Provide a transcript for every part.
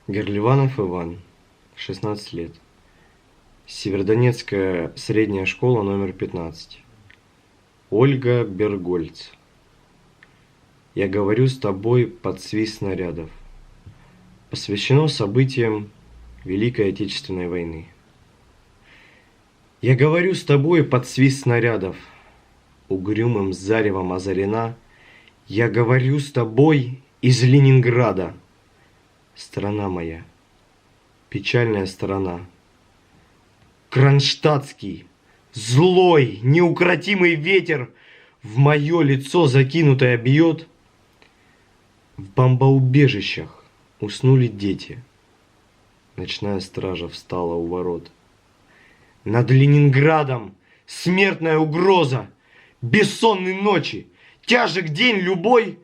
Герливанов Иван, 16 лет. Северодонецкая средняя школа номер 15. Ольга Бергольц. Я говорю с тобой под свист снарядов. Посвящено событиям Великой Отечественной войны. Я говорю с тобой под свист снарядов. Угрюмым заревом озарена. Я говорю с тобой из Ленинграда. Страна моя, печальная сторона. Кронштадтский, злой, неукротимый ветер в мое лицо закинутое бьет. В бомбоубежищах уснули дети. Ночная стража встала у ворот. Над Ленинградом смертная угроза, бессонные ночи, тяжек день любой,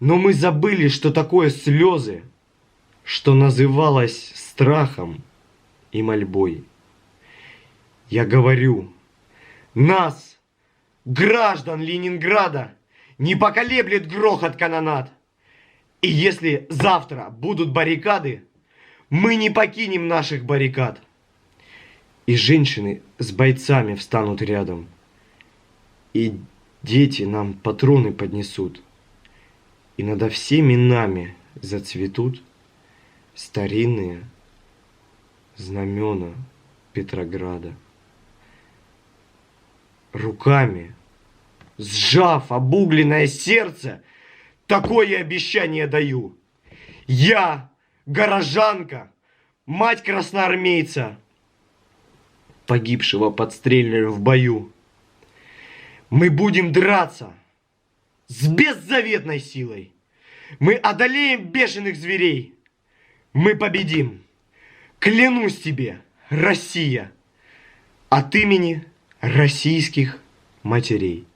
но мы забыли, что такое слезы, что называлось страхом и мольбой. Я говорю, нас, граждан Ленинграда, не поколеблет грохот канонад. И если завтра будут баррикады, мы не покинем наших баррикад. И женщины с бойцами встанут рядом, и дети нам патроны поднесут, и надо всеми нами зацветут старинные знамена Петрограда. Руками, сжав обугленное сердце, такое обещание даю. Я, горожанка, мать красноармейца, погибшего подстрельную в бою. Мы будем драться с беззаветной силой. Мы одолеем бешеных зверей. Мы победим. Клянусь тебе, Россия, от имени российских матерей.